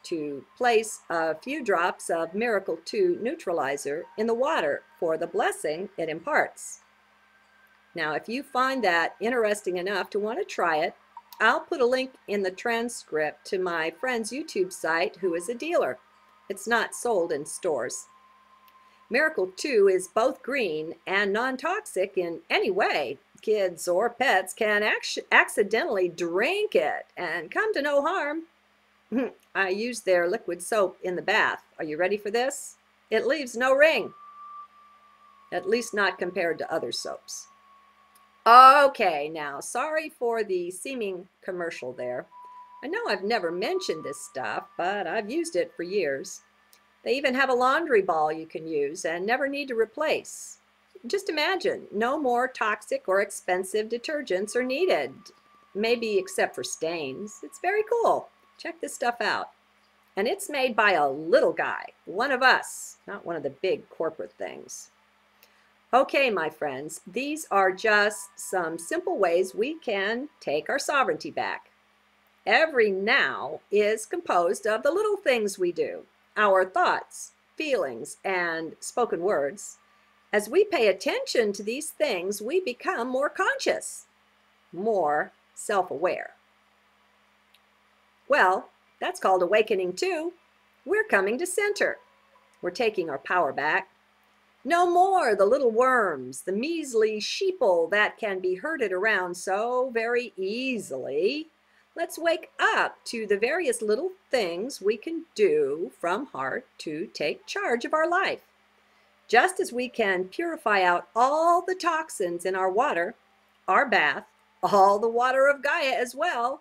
to place a few drops of Miracle 2 neutralizer in the water for the blessing it imparts. Now, if you find that interesting enough to want to try it, I'll put a link in the transcript to my friend's YouTube site who is a dealer. It's not sold in stores. Miracle 2 is both green and non-toxic in any way. Kids or pets can accidentally drink it and come to no harm. I use their liquid soap in the bath. Are you ready for this? It leaves no ring. At least not compared to other soaps. Okay, now, sorry for the seeming commercial there. I know I've never mentioned this stuff, but I've used it for years. They even have a laundry ball you can use and never need to replace. Just imagine, no more toxic or expensive detergents are needed. Maybe except for stains. It's very cool. Check this stuff out. And it's made by a little guy, one of us, not one of the big corporate things. Okay, my friends, these are just some simple ways we can take our sovereignty back. Every now is composed of the little things we do, our thoughts, feelings, and spoken words. As we pay attention to these things, we become more conscious, more self-aware. Well, that's called awakening too. We're coming to center. We're taking our power back. No more the little worms, the measly sheeple that can be herded around so very easily. Let's wake up to the various little things we can do from heart to take charge of our life. Just as we can purify out all the toxins in our water, our bath, all the water of Gaia as well,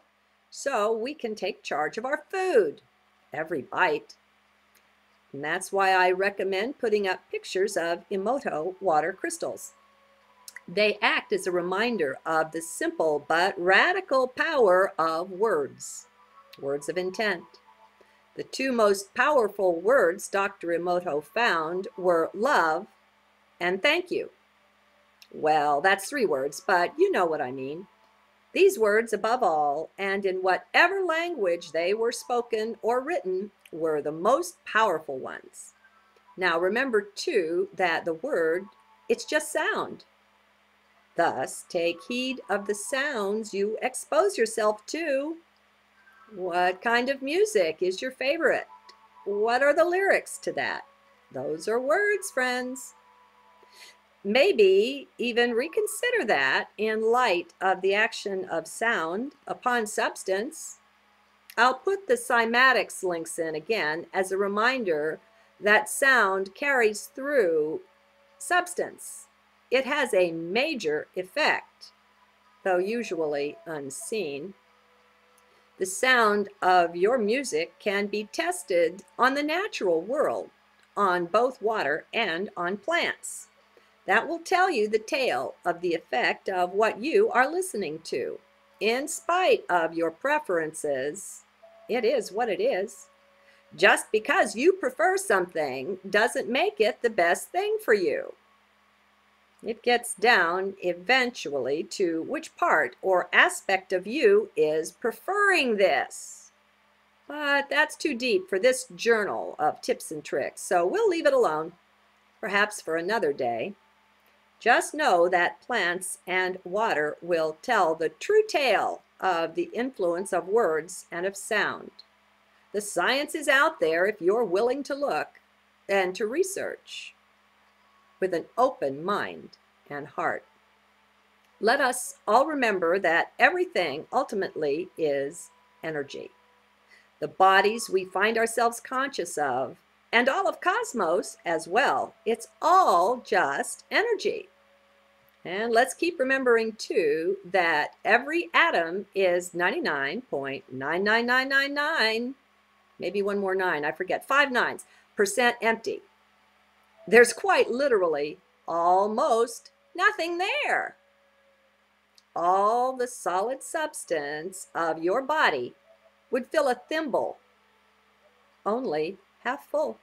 so we can take charge of our food, every bite. And that's why I recommend putting up pictures of Emoto water crystals. They act as a reminder of the simple but radical power of words, words of intent. The two most powerful words Dr. Emoto found were love and thank you. Well, that's 3 words, but you know what I mean. These words, above all, and in whatever language they were spoken or written, were the most powerful ones. Now remember, too, that the word, it's just sound. Thus, take heed of the sounds you expose yourself to. What kind of music is your favorite? What are the lyrics to that? Those are words, friends. Maybe even reconsider that in light of the action of sound upon substance. I'll put the cymatics links in again as a reminder that sound carries through substance. It has a major effect, though usually unseen. The sound of your music can be tested on the natural world, on both water and on plants. That will tell you the tale of the effect of what you are listening to. In spite of your preferences, it is what it is. Just because you prefer something doesn't make it the best thing for you. It gets down eventually to which part or aspect of you is preferring this. But that's too deep for this journal of tips and tricks, so we'll leave it alone, perhaps for another day. Just know that plants and water will tell the true tale of the influence of words and of sound. The science is out there if you're willing to look and to research with an open mind and heart. Let us all remember that everything ultimately is energy. The bodies we find ourselves conscious of, and all of cosmos as well, it's all just energy. And let's keep remembering too that every atom is 99.99999, maybe one more 9, I forget, 5 nines, % empty. There's quite literally almost nothing there. All the solid substance of your body would fill a thimble, only half full.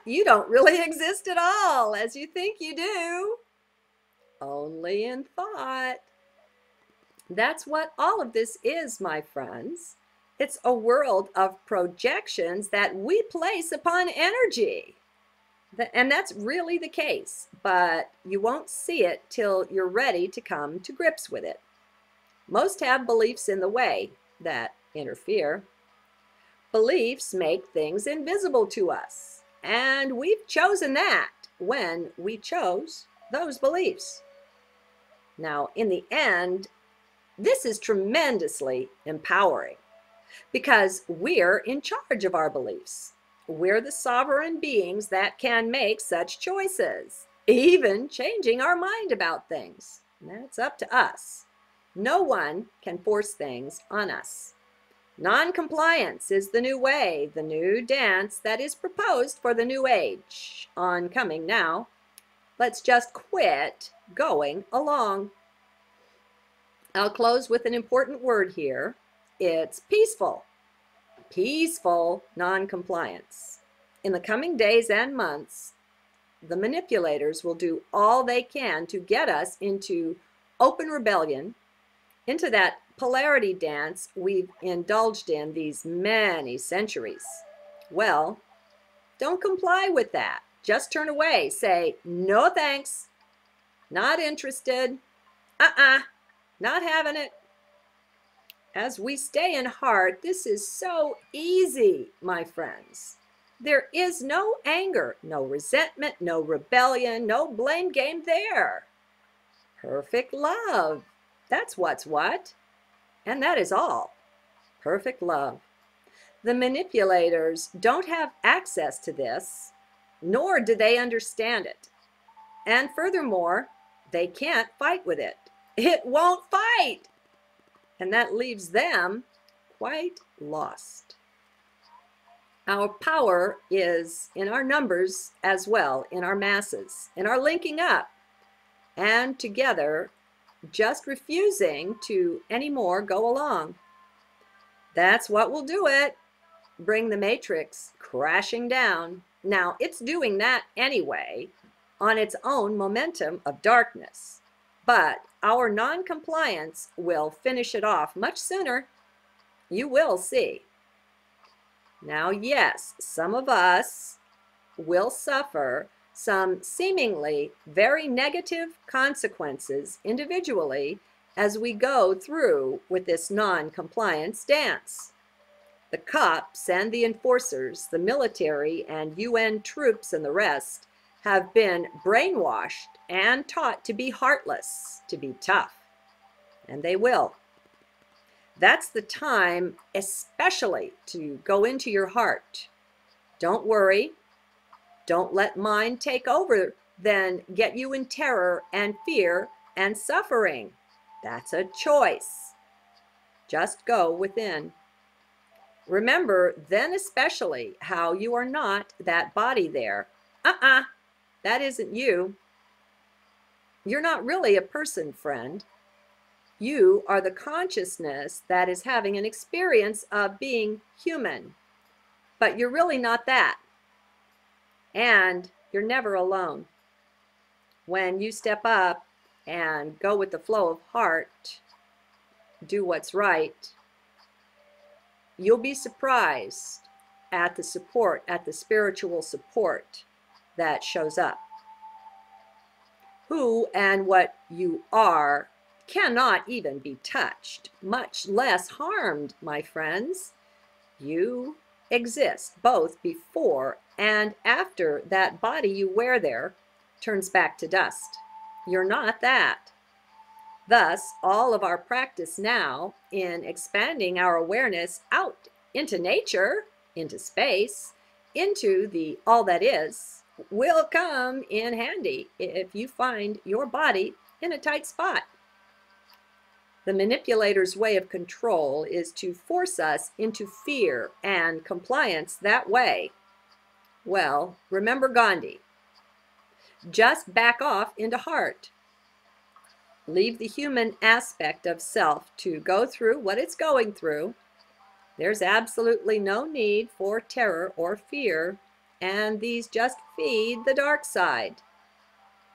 You don't really exist at all as you think you do. Only in thought. That's what all of this is, my friends. It's a world of projections that we place upon energy. And that's really the case, but you won't see it till you're ready to come to grips with it. Most have beliefs in the way that interfere. Beliefs make things invisible to us, and we've chosen that when we chose those beliefs. Now, in the end, this is tremendously empowering because we're in charge of our beliefs. We're the sovereign beings that can make such choices, even changing our mind about things. That's up to us. No one can force things on us. Non-compliance is the new way, the new dance that is proposed for the new age, oncoming now. Let's just quit going along. I'll close with an important word here. It's peaceful. Peaceful non-compliance. In the coming days and months, the manipulators will do all they can to get us into open rebellion, into that polarity dance we've indulged in these many centuries. Well, don't comply with that. Just turn away. Say, no thanks. Not interested. Not having it. As we stay in heart, this is so easy, my friends. There is no anger, no resentment, no rebellion, no blame game there. Perfect love. That's what's what. And that is all. Perfect love. The manipulators don't have access to this, nor do they understand it. And furthermore, they can't fight with it. It won't fight. And that leaves them quite lost. Our power is in our numbers as well, in our masses, in our linking up, and together just refusing to anymore go along. That's what will do it. Bring the matrix crashing down. Now, it's doing that anyway on its own momentum of darkness. But our non-compliance will finish it off much sooner. You will see. Now, yes, some of us will suffer some seemingly very negative consequences individually as we go through with this non-compliance dance. The cops and the enforcers, the military and UN troops and the rest have been brainwashed and taught to be heartless, to be tough, and they will. That's the time especially to go into your heart. Don't worry. Don't let mind take over, then get you in terror and fear and suffering. That's a choice. Just go within. Remember, then especially, how you are not that body there. That isn't you. You're not really a person, friend. You are the consciousness that is having an experience of being human. But you're really not that. And you're never alone. When you step up and go with the flow of heart, do what's right, you'll be surprised at the support, at the spiritual support that shows up. Who and what you are cannot even be touched, much less harmed, my friends. You exist both before and after that body you wear there turns back to dust. You're not that. Thus, all of our practice now in expanding our awareness out into nature, into space, into the all that is, will come in handy if you find your body in a tight spot. The manipulator's way of control is to force us into fear and compliance that way. Well, remember Gandhi. Just back off into heart. Leave the human aspect of self to go through what it's going through. There's absolutely no need for terror or fear, and these just feed the dark side.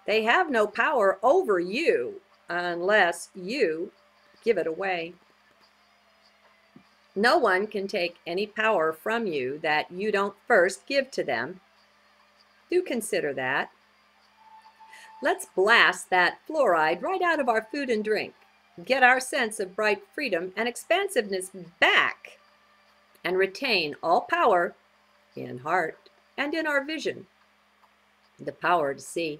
They have no power over you unless you give it away. No one can take any power from you that you don't first give to them. Do consider that. Let's blast that fluoride right out of our food and drink. Get our sense of bright freedom and expansiveness back, and retain all power in heart and in our vision, the power to see.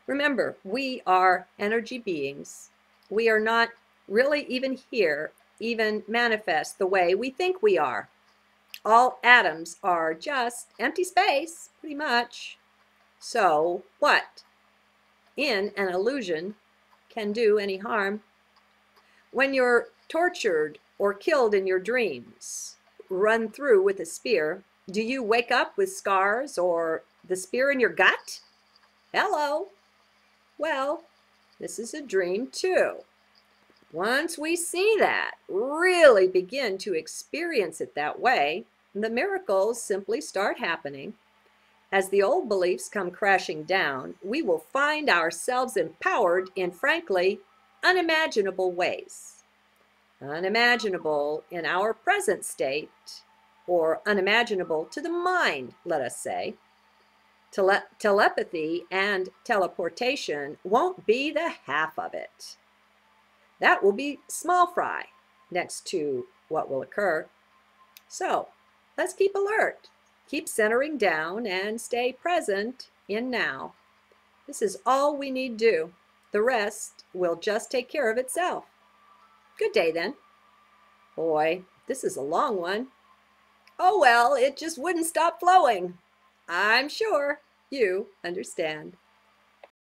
Remember, we are energy beings. We are not really even here, even manifest the way we think we are. All atoms are just empty space, pretty much. So what in an illusion can do any harm? When you're tortured or killed in your dreams, run through with a spear, do you wake up with scars or the spear in your gut? Hello. Well, this is a dream too. Once we see that, really begin to experience it that way, the miracles simply start happening. As the old beliefs come crashing down, we will find ourselves empowered in, frankly, unimaginable ways. Unimaginable in our present state, or unimaginable to the mind, let us say. Telepathy and teleportation won't be the half of it. That will be small fry next to what will occur. So let's keep alert, keep centering down, and stay present in now. This is all we need do. The rest will just take care of itself. Good day then. Boy, this is a long one. Oh well, it just wouldn't stop flowing. I'm sure you understand.